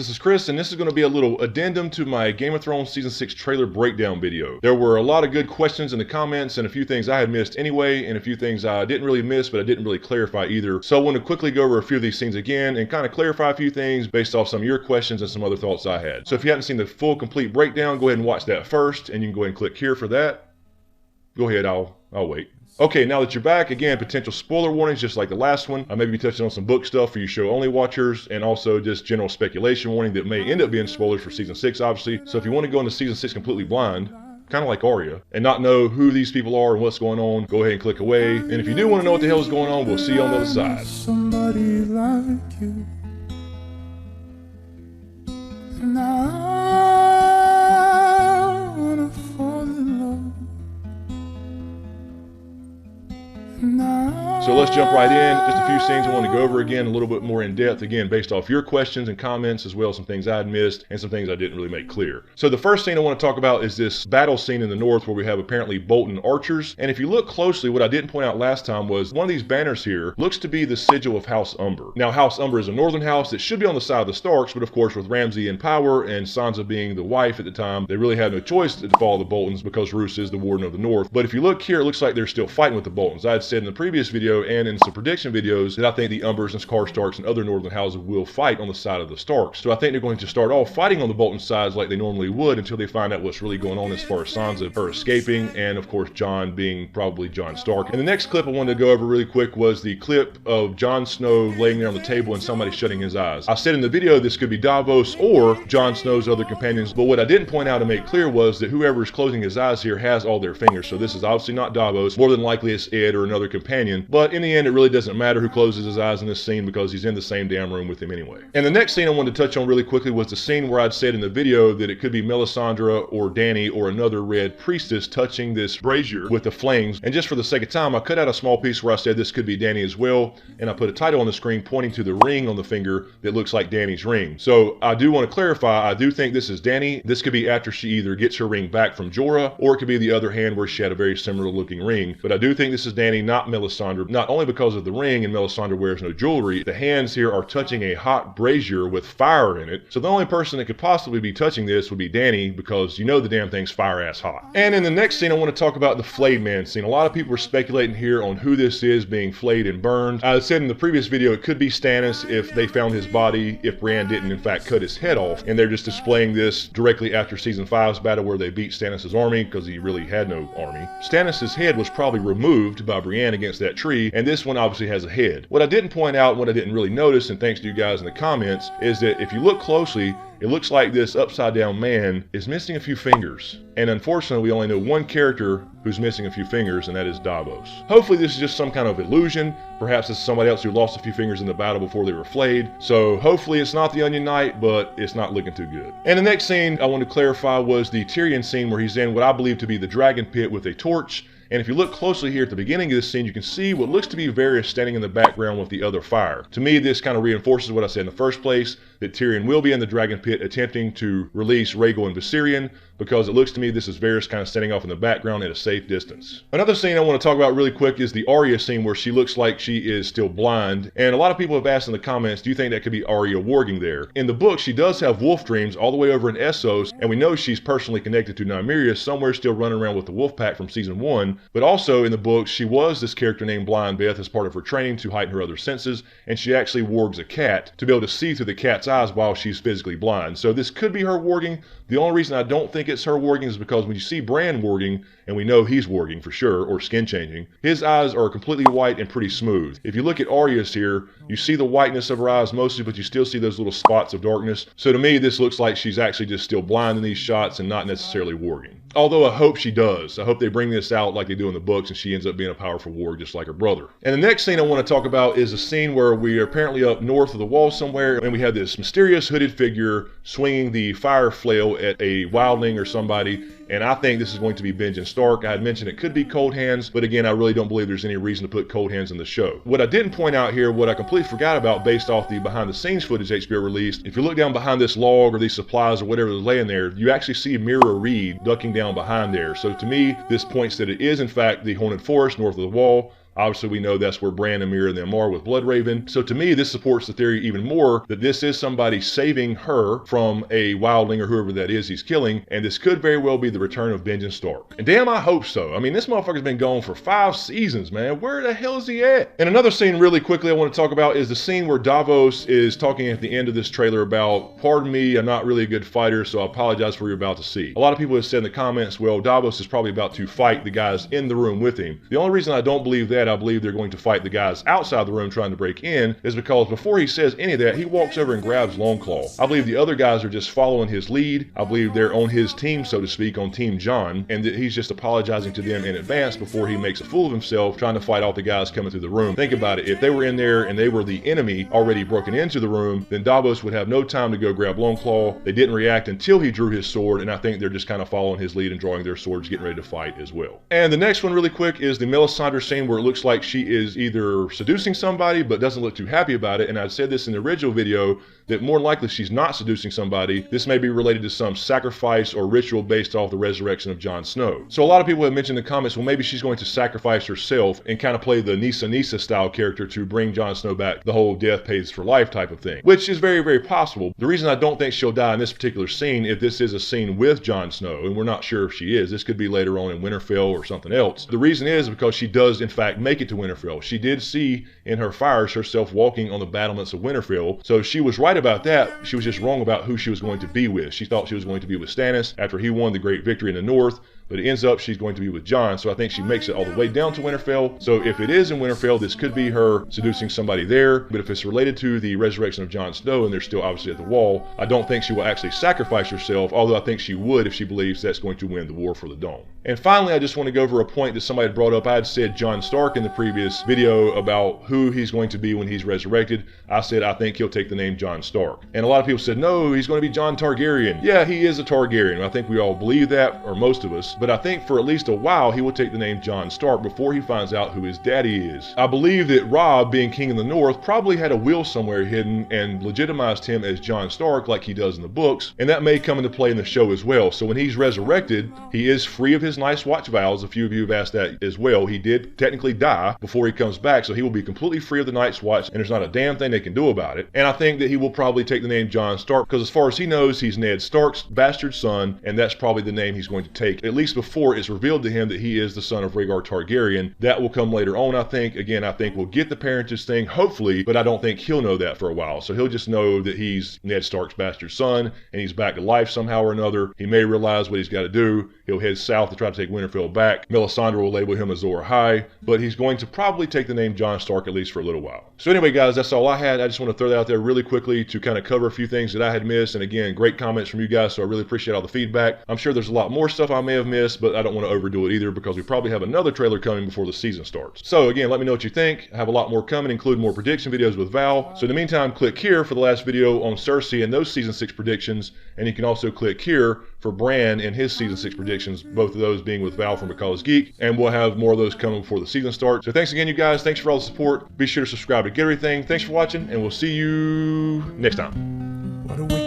this is Chris, and this is going to be a little addendum to my Game of Thrones Season 6 trailer breakdown video. There were a lot of good questions in the comments, and a few things I had missed anyway, and a few things I didn't really miss, but I didn't really clarify either. So I want to quickly go over a few of these scenes again, and kind of clarify a few things based off some of your questions and some other thoughts I had. So if you haven't seen the full complete breakdown, go ahead and watch that first, and you can go ahead and click here for that. Go ahead, I'll wait. Okay, now that you're back, again, potential spoiler warnings just like the last one. I may be touching on some book stuff for you show-only watchers, and also just general speculation warning that may end up being spoilers for Season 6, obviously. So if you want to go into Season 6 completely blind, kind of like Arya, and not know who these people are and what's going on, go ahead and click away. And if you do want to know what the hell is going on, we'll see you on the other side. Somebody like you. And I wanna fall in love. So let's jump right in. Just a few scenes I want to go over again a little bit more in depth, again based off your questions and comments, as well as some things I had missed and some things I didn't really make clear. So the first scene I want to talk about is this battle scene in the north where we have apparently Bolton archers. And if you look closely, what I didn't point out last time was one of these banners here looks to be the sigil of House Umber. Now House Umber is a northern house that should be on the side of the Starks, but of course with Ramsay in power and Sansa being the wife at the time, they really had no choice to follow the Boltons because Roose is the warden of the north. But if you look here, it looks like they're still fighting with the Boltons. I had said in the previous video and in some prediction videos that I think the Umbers and Karstarks and other northern houses will fight on the side of the Starks. So I think they're going to start off fighting on the Bolton sides like they normally would until they find out what's really going on as far as Sansa her escaping, and of course Jon being probably Jon Stark. And the next clip I wanted to go over really quick was the clip of Jon Snow laying there on the table and somebody shutting his eyes. I said in the video this could be Davos or Jon Snow's other companions, but what I didn't point out and make clear was that whoever is closing his eyes here has all their fingers. So this is obviously not Davos. More than likely it's Ed or another companion, but in the end it really doesn't matter who closes his eyes in this scene because he's in the same damn room with him anyway. And the next scene I wanted to touch on really quickly was the scene where I'd said in the video that it could be Melisandre or Dany or another red priestess touching this brazier with the flames. And just for the sake of time, I cut out a small piece where I said this could be Dany as well, and I put a title on the screen pointing to the ring on the finger that looks like Dany's ring. So I do want to clarify, I do think this is Dany. This could be after she either gets her ring back from Jorah, or it could be the other hand where she had a very similar looking ring. But I do think this is Dany, not Melisandre, not only because of the ring and Melisandre wears no jewelry. The hands here are touching a hot brazier with fire in it. So the only person that could possibly be touching this would be Dany, because you know the damn thing's fire ass hot. And in the next scene I want to talk about the flayed man scene. A lot of people are speculating here on who this is being flayed and burned. I said in the previous video it could be Stannis if they found his body, if Bran didn't in fact cut his head off, and they're just displaying this directly after Season 5's battle where they beat Stannis' army because he really had no army. Stannis' head was probably removed by Brienne against that tree, and this one obviously has a head. What I didn't point out, what I didn't really notice, and thanks to you guys in the comments, is that if you look closely, it looks like this upside down man is missing a few fingers. And unfortunately, we only know one character who's missing a few fingers, and that is Davos. Hopefully this is just some kind of illusion. Perhaps it's somebody else who lost a few fingers in the battle before they were flayed. So hopefully it's not the Onion Knight, but it's not looking too good. And the next scene I want to clarify was the Tyrion scene where he's in what I believe to be the dragon pit with a torch. And if you look closely here at the beginning of this scene, you can see what looks to be Varys standing in the background with the other fire. To me, this kind of reinforces what I said in the first place, that Tyrion will be in the dragon pit attempting to release Rhaegal and Viserion, because it looks to me this is Varys kind of standing off in the background at a safe distance. Another scene I want to talk about really quick is the Arya scene where she looks like she is still blind. And a lot of people have asked in the comments, do you think that could be Arya warging there? In the book, she does have wolf dreams all the way over in Essos, and we know she's personally connected to Nymeria, somewhere still running around with the wolf pack from Season 1. But also in the book, she was this character named Blind Beth as part of her training to heighten her other senses, and she actually wargs a cat to be able to see through the cat's eyes while she's physically blind. So this could be her warging. The only reason I don't think it's her warging is because when you see Bran warging, and we know he's warging for sure, or skin changing, his eyes are completely white and pretty smooth. If you look at Arya's here, you see the whiteness of her eyes mostly, but you still see those little spots of darkness. So to me, this looks like she's actually just still blind in these shots and not necessarily warging. Although I hope she does. I hope they bring this out like they do in the books and she ends up being a powerful warg just like her brother. And the next scene I want to talk about is a scene where we are apparently up north of the wall somewhere, and we have this mysterious hooded figure swinging the fire flail at a wildling or somebody, and I think this is going to be Benjen Stark. I had mentioned it could be Cold Hands, but again, I really don't believe there's any reason to put Cold Hands in the show. What I didn't point out here, what I completely forgot about based off the behind the scenes footage HBO released, if you look down behind this log or these supplies or whatever is laying there, you actually see Mira Reed ducking down behind there. So to me, this points that it is in fact the Haunted Forest north of the wall. Obviously, we know that's where Bran and Mira and them are with Bloodraven. So to me, this supports the theory even more that this is somebody saving her from a wildling or whoever that is he's killing, and this could very well be the return of Benjen Stark. And damn, I hope so. I mean, this motherfucker's been gone for 5 seasons, man. Where the hell is he at? And another scene really quickly I want to talk about is the scene where Davos is talking at the end of this trailer about, pardon me, I'm not really a good fighter, so I apologize for what you're about to see. A lot of people have said in the comments, well, Davos is probably about to fight the guys in the room with him. The only reason I don't believe that, I believe they're going to fight the guys outside the room trying to break in, is because before he says any of that, he walks over and grabs Longclaw. I believe the other guys are just following his lead. I believe they're on his team, so to speak, on Team Jon, and that he's just apologizing to them in advance before he makes a fool of himself trying to fight off the guys coming through the room. Think about it. If they were in there and they were the enemy already broken into the room, then Davos would have no time to go grab Longclaw. They didn't react until he drew his sword, and I think they're just kind of following his lead and drawing their swords, getting ready to fight as well. And the next one really quick is the Melisandre scene where it looks like she is either seducing somebody but doesn't look too happy about it. And I said this in the original video that more likely she's not seducing somebody. This may be related to some sacrifice or ritual based off the resurrection of Jon Snow. So a lot of people have mentioned in the comments, well, maybe she's going to sacrifice herself and kind of play the Nissa style character to bring Jon Snow back, the whole death pays for life type of thing, which is very, very possible. The reason I don't think she'll die in this particular scene, if this is a scene with Jon Snow, and we're not sure if she is, this could be later on in Winterfell or something else. The reason is because she does in fact make it to Winterfell. She did see in her fires herself walking on the battlements of Winterfell, so she was right about that. She was just wrong about who she was going to be with. She thought she was going to be with Stannis after he won the great victory in the north, but it ends up she's going to be with Jon, so I think she makes it all the way down to Winterfell. So if it is in Winterfell, this could be her seducing somebody there, but if it's related to the resurrection of Jon Snow and they're still obviously at the wall, I don't think she will actually sacrifice herself, although I think she would if she believes that's going to win the war for the Dome. And finally, I just want to go over a point that somebody had brought up. I had said Jon Stark in the previous video about who he's going to be when he's resurrected. I said I think he'll take the name Jon Stark. And a lot of people said, no, he's going to be Jon Targaryen. Yeah, he is a Targaryen. I think we all believe that, or most of us. But I think for at least a while, he will take the name Jon Stark before he finds out who his daddy is. I believe that Robb, being king of the North, probably had a will somewhere hidden and legitimized him as Jon Stark like he does in the books. And that may come into play in the show as well. So when he's resurrected, he is free of his Night's Watch vows. A few of you have asked that as well. He did technically die before he comes back, so he will be completely free of the Night's Watch, and there's not a damn thing they can do about it. And I think that he will probably take the name Jon Stark, because as far as he knows, he's Ned Stark's bastard son, and that's probably the name he's going to take, at least before it's revealed to him that he is the son of Rhaegar Targaryen. That will come later on, I think. Again, I think we'll get the parentage thing, hopefully, but I don't think he'll know that for a while. So he'll just know that he's Ned Stark's bastard son, and he's back to life somehow or another. He may realize what he's got to do. He'll head south to try to take Winterfell back. Melisandre will label him Azor Ahai, but he's going to probably take the name Jon Stark at least for a little while. So anyway, guys, that's all I had. I just want to throw that out there really quickly to kind of cover a few things that I had missed. And again, great comments from you guys, so I really appreciate all the feedback. I'm sure there's a lot more stuff I may have missed, but I don't want to overdo it either because we probably have another trailer coming before the season starts. So again, let me know what you think. I have a lot more coming, including more prediction videos with Val. So in the meantime, click here for the last video on Cersei and those season 6 predictions, and you can also click here for Bran and his season 6 predictions, both of those being with Val from Because Geek, and we'll have more of those coming before the season starts. So thanks again, you guys. Thanks for all the support. Be sure to subscribe to get everything. Thanks for watching, and we'll see you next time. What a